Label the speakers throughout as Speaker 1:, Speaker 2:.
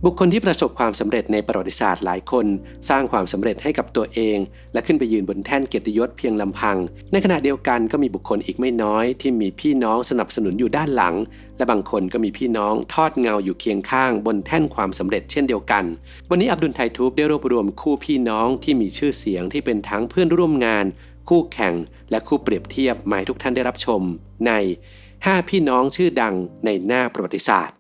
Speaker 1: บุคคลที่ประสบความสำเร็จในประวัติศาสตร์หลายคนสร้างความสำเร็จให้กับตัวเองและขึ้นไปยืนบนแท่นเกียรติยศเพียงลำพังในขณะเดียวกันก็มีบุคคลอีกไม่น้อยที่มีพี่น้องสนับสนุนอยู่ด้านหลังและบางคนก็มีพี่น้องทอดเงาอยู่เคียงข้างบนแท่นความสำเร็จเช่นเดียวกันวันนี้อับดุลไททูบได้รวบรวมคู่พี่น้องที่มีชื่อเสียงที่เป็นทั้งเพื่อนร่วมงานคู่แข่งและคู่เปรียบเทียบมาให้ทุกท่านได้รับชมใน5พี่น้องชื่อดังในหน้าประวัติศาสตร์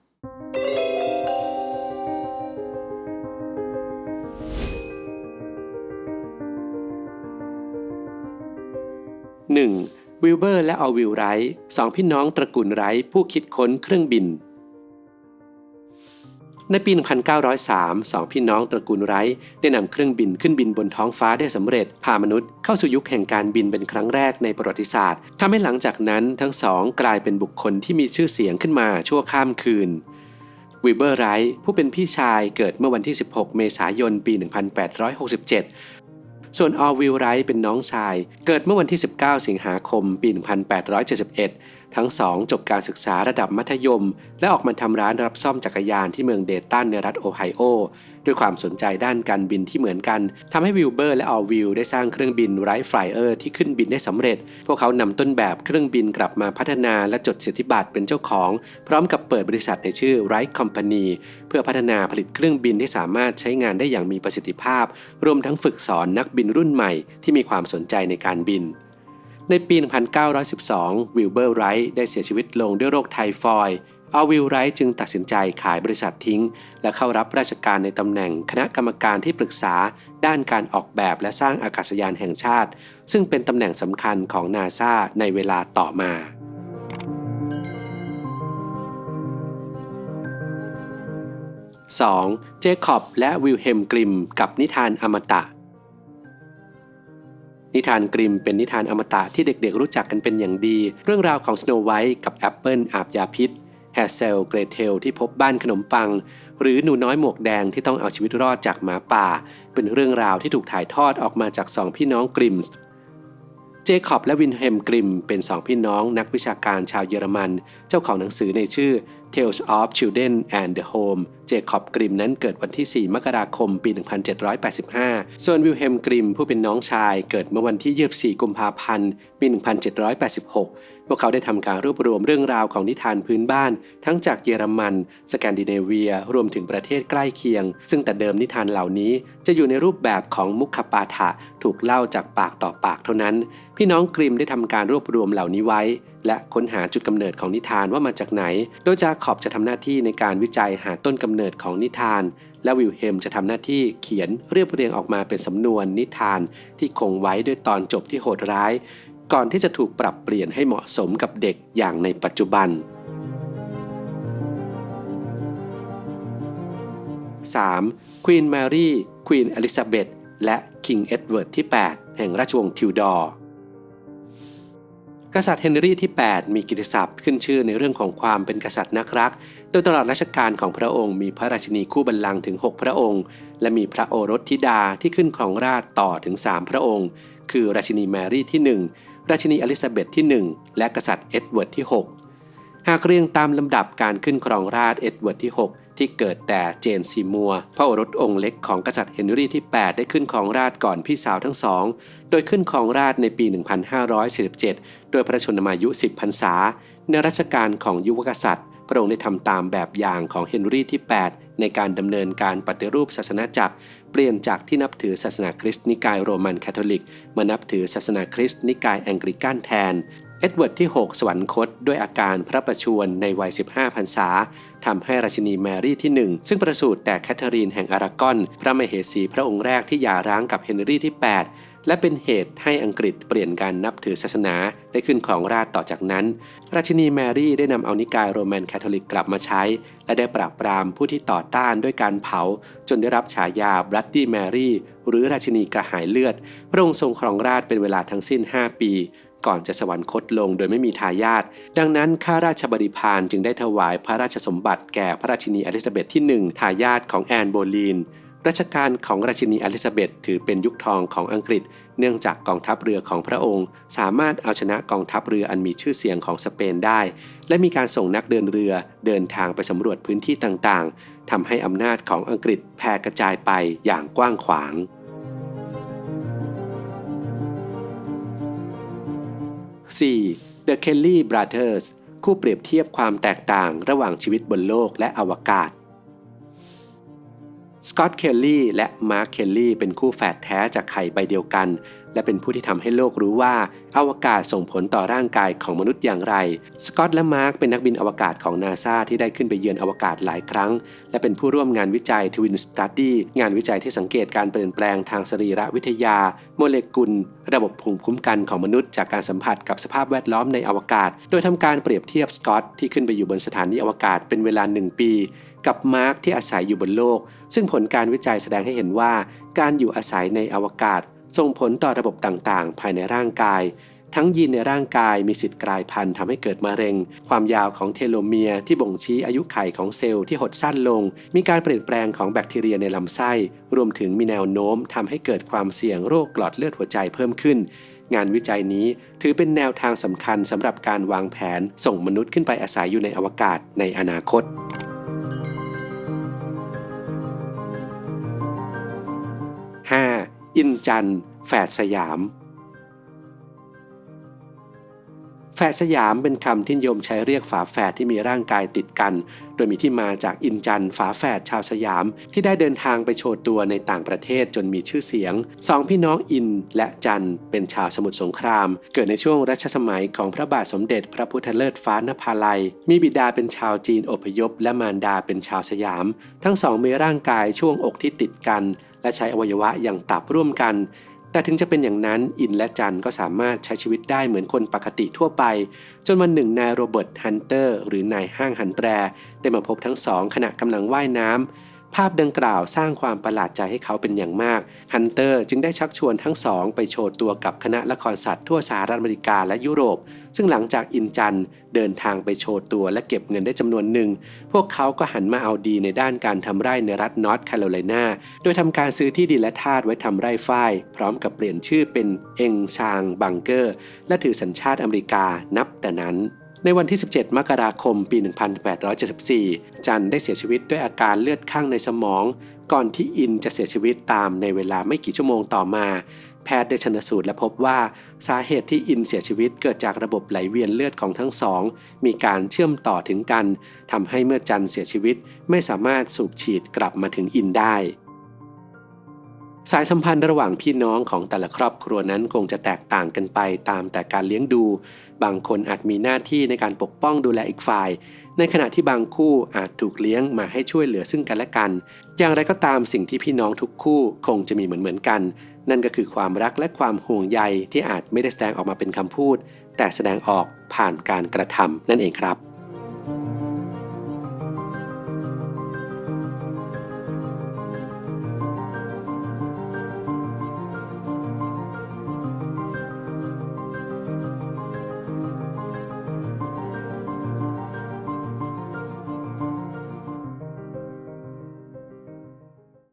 Speaker 1: 1. วิลเบอร์และออลวิลไรท์สองพี่น้องตระกูลไรท์ผู้คิดค้นเครื่องบินในปี 1903 สองพี่น้องตระกูลไรท์ได้นำเครื่องบินขึ้นบินบนท้องฟ้าได้สำเร็จพามนุษย์เข้าสู่ยุคแห่งการบินเป็นครั้งแรกในประวัติศาสตร์ทำให้หลังจากนั้นทั้งสองกลายเป็นบุคคลที่มีชื่อเสียงขึ้นมาชั่วข้ามคืนวิลเบอร์ไรท์ผู้เป็นพี่ชายเกิดเมื่อวันที่ 16 เมษายน ปี 1867ส่วนออลวิลไรท์เป็นน้องชายเกิดเมื่อวันที่ 19 สิงหาคม ปี 1871 ทั้งสองจบการศึกษาระดับมัธยมและออกมาทำร้านรับซ่อมจักรยานที่เมืองเดตันในรัฐโอไฮโอด้วยความสนใจด้านการบินที่เหมือนกันทำให้วิลเบอร์และออลวิลได้สร้างเครื่องบินไรท์ไฟเออร์ที่ขึ้นบินได้สำเร็จพวกเขานำต้นแบบเครื่องบินกลับมาพัฒนาและจดสิทธิบัตรเป็นเจ้าของพร้อมกับเปิดบริษัทในชื่อไรท์คอมพานีเพื่อพัฒนาผลิตเครื่องบินที่สามารถใช้งานได้อย่างมีประสิทธิภาพรวมทั้งฝึกสอนนักบินรุ่นใหม่ที่มีความสนใจในการบินในปี 1912 วิลเบอร์ไรท์ได้เสียชีวิตลงด้วยโรคไทฟอยด์ออลวิลไรท์จึงตัดสินใจขายบริษัททิ้งและเข้ารับราชการในตำแหน่งคณะกรรมการที่ปรึกษาด้านการออกแบบและสร้างอากาศยานแห่งชาติซึ่งเป็นตำแหน่งสำคัญของนาซาในเวลาต่อมา 2. เจคอบและวิลเฮมกริมกับนิทานอมตะนิทานกริมเป็นนิทานอมตะที่เด็กๆรู้จักกันเป็นอย่างดีเรื่องราวของสโนไวท์กับแอปเปิลอาบยาพิษแฮเซลเกรเทลที่พบบ้านขนมปังหรือหนูน้อยหมวกแดงที่ต้องเอาชีวิตรอดจากหมาป่าเป็นเรื่องราวที่ถูกถ่ายทอดออกมาจากสองพี่น้องกริมส์เจคอบและวิลเฮมกริมเป็นสองพี่น้องนักวิชาการชาวเยอรมันเจ้าของหนังสือในชื่อ Tales of Children and the Home เจคอบกริมนั้นเกิดวันที่ 4 มกราคม ปี 1785 ส่วนวิลเฮมกริมผู้เป็นน้องชายเกิดเมื่อวันที่ 24 กุมภาพันธ์ ปี 1786 พวกเขาได้ทำการรวบรวมเรื่องราวของนิทานพื้นบ้านทั้งจากเยอรมันสแกนดิเนเวียรวมถึงประเทศใกล้เคียงซึ่งแต่เดิมนิทานเหล่านี้จะอยู่ในรูปแบบของมุขปาฐะถูกเล่าจากปากต่อปากเท่านั้นพี่น้องกริมได้ทำการรวบรวมเหล่านี้ไว้และค้นหาจุดกำเนิดของนิทานว่ามาจากไหนโดยจาคอบจะทำหน้าที่ในการวิจัยหาต้นกำเนิดของนิทานและวิลเฮมจะทำหน้าที่เขียนเรียบเรียงออกมาเป็นสำนวนนิทานที่คงไว้ด้วยตอนจบที่โหดร้ายก่อนที่จะถูกปรับเปลี่ยนให้เหมาะสมกับเด็กอย่างในปัจจุบัน 3. ควีนแมรี่ควีนอลิซาเบธและคิงเอ็ดเวิร์ดที่ 8 แห่งราชวงศ์ทิวดอร์กษัตริย์เฮนรี่ที่ 8 มีกิตติศัพท์ขึ้นชื่อในเรื่องของความเป็นกษัตริย์นักรักโดยตลอดรัชกาลของพระองค์มีพระราชินีคู่บัลลังก์ถึง 6 พระองค์และมีพระโอรสธิดาที่ขึ้นครองราชย์ต่อถึง 3 พระองค์คือราชินีแมรี่ที่ 1 ราชินีอลิซาเบธที่ 1 และกษัตริย์เอ็ดเวิร์ดที่ 6 หากเรียงตามลำดับการขึ้นครองราชย์เอ็ดเวิร์ดที่ 6 ที่เกิดแต่เจนซีมัวร์พระโอรสองค์เล็กของกษัตริย์เฮนรี่ที่ 8 ได้ขึ้นครองราชย์ก่อนพี่สาวทั้งสองโดยขึ้นครองราชย์ในปี 1547 โดยพระชนมายุ 10 พรรษาในรัชกาลของยุวกษัตริย์พระองค์ได้ทำตามแบบอย่างของเฮนรี่ที่ 8 ในการดำเนินการปฏิรูปศาสนาจักรเปลี่ยนจากที่นับถือศาสนาคริสต์นิกายโรมันคาทอลิกมานับถือศาสนาคริสต์นิกายแองกลิกันแทนเอ็ดเวิร์ดที่ 6 สวรรคตด้วยอาการพระประชวรในวัย 15 พรรษาทำให้ราชินีแมรี่ที่ 1 ซึ่งประสูติแต่แคทเธอรีนแห่งอารากอนพระมเหสีพระองค์แรกที่หย่าร้างกับเฮนรี่ที่ 8 และเป็นเหตุให้อังกฤษเปลี่ยนการนับถือศาสนาได้ขึ้นครองราชย์ต่อจากนั้นราชินีแมรี่ได้นำเอานิกายโรมันคาทอลิกกลับมาใช้และได้ปราบปรามผู้ที่ต่อต้านด้วยการเผาจนได้รับฉายาบลัดดี้แมรี่หรือราชินีกระหายเลือดพระองค์ทรงครองราชย์เป็นเวลาทั้งสิ้น 5 ปีก่อนจะสวรรคตลงโดยไม่มีทายาทดังนั้นข้าราชบริพารจึงได้ถวายพระราชสมบัติแก่พระราชินีอลิซาเบธที่ 1 ทายาทของแอนโบลีนรัชกาลของราชินีอลิซาเบธถือเป็นยุคทองของอังกฤษ เนื่องจากกองทัพเรือของพระองค์สามารถเอาชนะกองทัพเรืออันมีชื่อเสียงของสเปนได้และมีการส่งนักเดินเรือเดินทางไปสำรวจพื้นที่ต่างๆทำให้อำนาจของอังกฤษแผ่กระจายไปอย่างกว้างขวาง 4. The Kelly Brothers คู่เปรียบเทียบความแตกต่างระหว่างชีวิตบนโลกและอวกาศสกอตต์เคลลี่และมาร์คเคลลี่เป็นคู่แฝดแท้จากไข่ใบเดียวกันและเป็นผู้ที่ทำให้โลกรู้ว่าอวกาศส่งผลต่อร่างกายของมนุษย์อย่างไรสกอตต์และมาร์คเป็นนักบินอวกาศของ NASA ที่ได้ขึ้นไปเยือนอวกาศหลายครั้งและเป็นผู้ร่วมงานวิจัย Twin Study งานวิจัยที่สังเกตการเปลี่ยนแปลงทางสรีรวิทยาโมเลกุลระบบภูมิคุ้มกันของมนุษย์จากการสัมผัสกับสภาพแวดล้อมในอวกาศโดยทำการเปรียบเทียบสกอตต์ที่ขึ้นไปอยู่บนสถานีอวกาศเป็นเวลา1 ปีกับมาร์คที่อาศัยอยู่บนโลกซึ่งผลการวิจัยแสดงให้เห็นว่าการอยู่อาศัยในอวกาศส่งผลต่อระบบต่างๆภายในร่างกายทั้งยีนในร่างกายมีสิทธิ์กลายพันธุ์ทำให้เกิดมะเร็งความยาวของเทโลเมียร์ที่บ่งชี้อายุขัยของเซลล์ที่หดสั้นลงมีการเปลี่ยนแปลงของแบคทีเรียในลำไส้รวมถึงมีแนวโน้มทำให้เกิดความเสี่ยงโรคหลอดเลือดหัวใจเพิ่มขึ้นงานวิจัยนี้ถือเป็นแนวทางสำคัญสำหรับการวางแผนส่งมนุษย์ขึ้นไปอาศัยอยู่ในอวกาศในอนาคต5. อินจันแฝดสยามแฝดสยามเป็นคำที่นิยมใช้เรียกฝาแฝดที่มีร่างกายติดกันโดยมีที่มาจากอินจันฝาแฝดชาวสยามที่ได้เดินทางไปโชว์ตัวในต่างประเทศจนมีชื่อเสียงสองพี่น้องอินและจันเป็นชาวสมุทรสงครามเกิดในช่วงรัชสมัยของพระบาทสมเด็จพระพุทธเลิศฟ้านภาลัยมีบิดาเป็นชาวจีนอพยพและมารดาเป็นชาวสยามทั้งสองมีร่างกายช่วงอกที่ติดกันและใช้อวัยวะอย่างตับร่วมกันแต่ถึงจะเป็นอย่างนั้นอินและจันก็สามารถใช้ชีวิตได้เหมือนคนปกติทั่วไปจนวันหนึ่งนายโรเบิร์ตฮันเตอร์หรือนายห้างฮันแตรได้มาพบทั้งสองขณะกำลังว่ายน้ำภาพดังกล่าวสร้างความประหลาดใจให้เขาเป็นอย่างมากฮันเตอร์จึงได้ชักชวนทั้งสองไปโชว์ตัวกับคณะละครสัตว์ทั่วสหรัฐอเมริกาและยุโรปซึ่งหลังจากอินจันเดินทางไปโชว์ตัวและเก็บเงินได้จำนวนหนึ่งพวกเขาก็หันมาเอาดีในด้านการทำไร่ในรัฐนอร์ทแคโรไลนาโดยทำการซื้อที่ดินและทาสไว้ทำไร่ฝ้ายพร้อมกับเปลี่ยนชื่อเป็นเอ็งซางบังเกอร์และถือสัญชาติอเมริกานับแต่นั้นในวันที่ 17 มกราคม ปี 1874 จันได้เสียชีวิตด้วยอาการเลือดข้างในสมองก่อนที่อินจะเสียชีวิตตามในเวลาไม่กี่ชั่วโมงต่อมาแพทย์ได้ชันสูตรและพบว่าสาเหตุที่อินเสียชีวิตเกิดจากระบบไหลเวียนเลือดของทั้งสองมีการเชื่อมต่อถึงกันทำให้เมื่อจันเสียชีวิตไม่สามารถสูบฉีดกลับมาถึงอินได้สายสัมพันธ์ระหว่างพี่น้องของแต่ละครอบครัวนั้นคงจะแตกต่างกันไปตามแต่การเลี้ยงดูบางคนอาจมีหน้าที่ในการปกป้องดูแลอีกฝ่ายในขณะที่บางคู่อาจถูกเลี้ยงมาให้ช่วยเหลือซึ่งกันและกันอย่างไรก็ตามสิ่งที่พี่น้องทุกคู่คงจะมีเหมือนกันนั่นก็คือความรักและความห่วงใยที่อาจไม่ได้แสดงออกมาเป็นคำพูดแต่แสดงออกผ่านการกระทำนั่นเองครับ